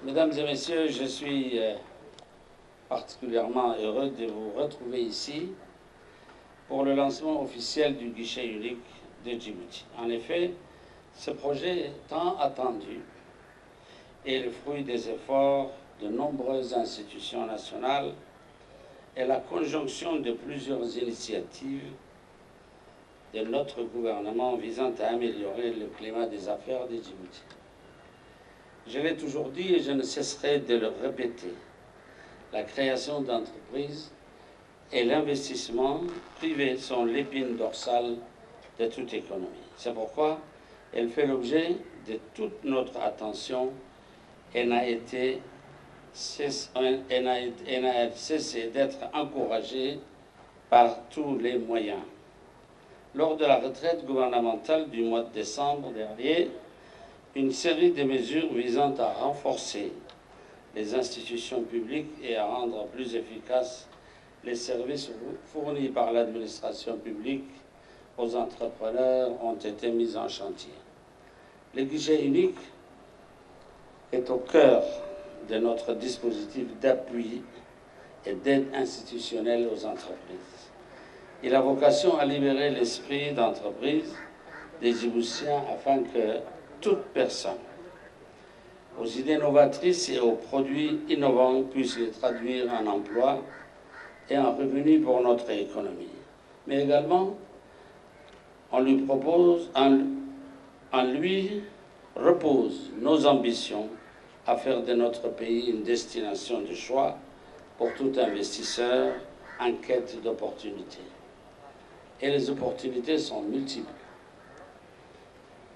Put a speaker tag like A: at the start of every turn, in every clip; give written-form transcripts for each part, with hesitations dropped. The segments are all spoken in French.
A: Mesdames et messieurs, je suis particulièrement heureux de vous retrouver ici pour le lancement officiel du guichet unique de Djibouti. En effet, ce projet tant attendu est le fruit des efforts de nombreuses institutions nationales et la conjonction de plusieurs initiatives de notre gouvernement visant à améliorer le climat des affaires de Djibouti. Je l'ai toujours dit et je ne cesserai de le répéter. La création d'entreprises et l'investissement privé sont l'épine dorsale de toute économie. C'est pourquoi elle fait l'objet de toute notre attention et n'a cessé d'être encouragée par tous les moyens. Lors de la retraite gouvernementale du mois de décembre dernier, une série de mesures visant à renforcer les institutions publiques et à rendre plus efficaces les services fournis par l'administration publique aux entrepreneurs ont été mises en chantier. Le guichet unique est au cœur de notre dispositif d'appui et d'aide institutionnelle aux entreprises. Il a vocation à libérer l'esprit d'entreprise des Djiboutiens afin que toute personne aux idées novatrices et aux produits innovants puissent les traduire en emploi et en revenus pour notre économie. Mais également, on lui repose nos ambitions à faire de notre pays une destination de choix pour tout investisseur en quête d'opportunités. Et les opportunités sont multiples.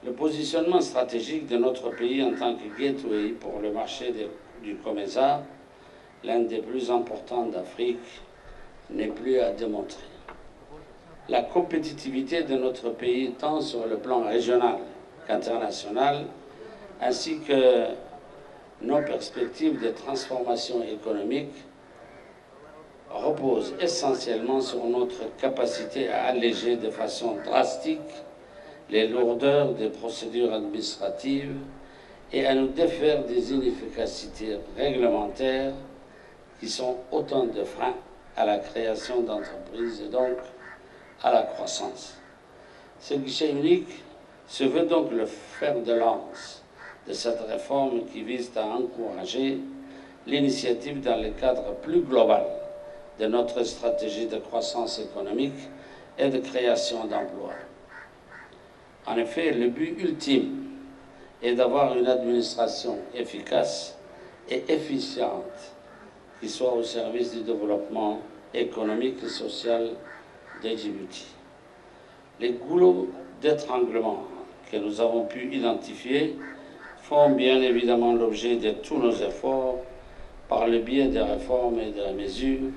A: Le positionnement stratégique de notre pays en tant que gateway pour le marché du COMESA, l'un des plus importants d'Afrique, n'est plus à démontrer. La compétitivité de notre pays, tant sur le plan régional qu'international, ainsi que nos perspectives de transformation économique, reposent essentiellement sur notre capacité à alléger de façon drastique les lourdeurs des procédures administratives et à nous défaire des inefficacités réglementaires qui sont autant de freins à la création d'entreprises et donc à la croissance. Ce guichet unique se veut donc le fer de lance de cette réforme qui vise à encourager l'initiative dans le cadre plus global de notre stratégie de croissance économique et de création d'emplois. En effet, le but ultime est d'avoir une administration efficace et efficiente qui soit au service du développement économique et social de Djibouti. Les goulots d'étranglement que nous avons pu identifier font bien évidemment l'objet de tous nos efforts par le biais des réformes et des mesures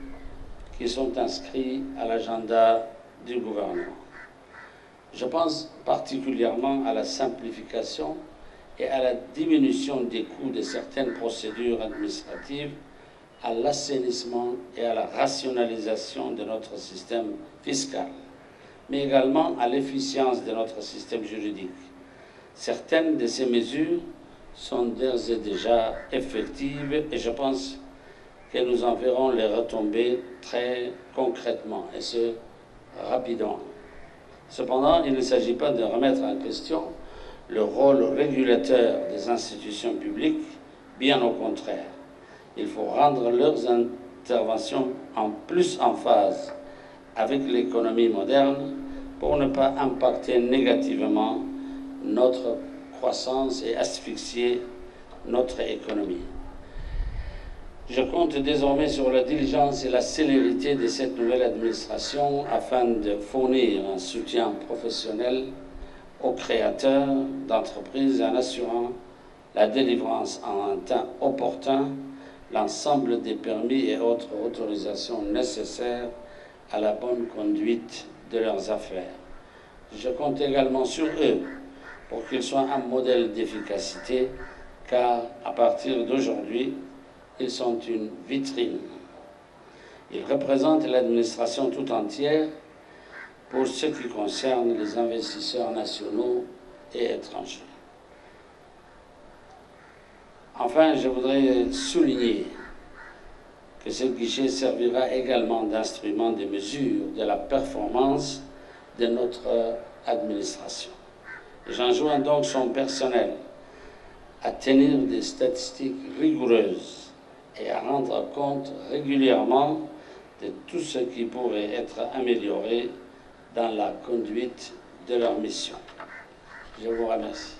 A: qui sont inscrits à l'agenda du gouvernement. Je pense particulièrement à la simplification et à la diminution des coûts de certaines procédures administratives, à l'assainissement et à la rationalisation de notre système fiscal, mais également à l'efficience de notre système juridique. Certaines de ces mesures sont d'ores et déjà effectives et je pense que nous en verrons les retombées très concrètement, et ce, rapidement. Cependant, il ne s'agit pas de remettre en question le rôle régulateur des institutions publiques, bien au contraire. Il faut rendre leurs interventions plus en phase avec l'économie moderne pour ne pas impacter négativement notre croissance et asphyxier notre économie. Je compte désormais sur la diligence et la célérité de cette nouvelle administration afin de fournir un soutien professionnel aux créateurs d'entreprises en assurant la délivrance en un temps opportun, l'ensemble des permis et autres autorisations nécessaires à la bonne conduite de leurs affaires. Je compte également sur eux pour qu'ils soient un modèle d'efficacité, car à partir d'aujourd'hui, ils sont une vitrine. Ils représentent l'administration tout entière pour ce qui concerne les investisseurs nationaux et étrangers. Enfin, je voudrais souligner que ce guichet servira également d'instrument de mesure de la performance de notre administration. J'enjoins donc son personnel à tenir des statistiques rigoureuses et à rendre compte régulièrement de tout ce qui pourrait être amélioré dans la conduite de leur mission. Je vous remercie.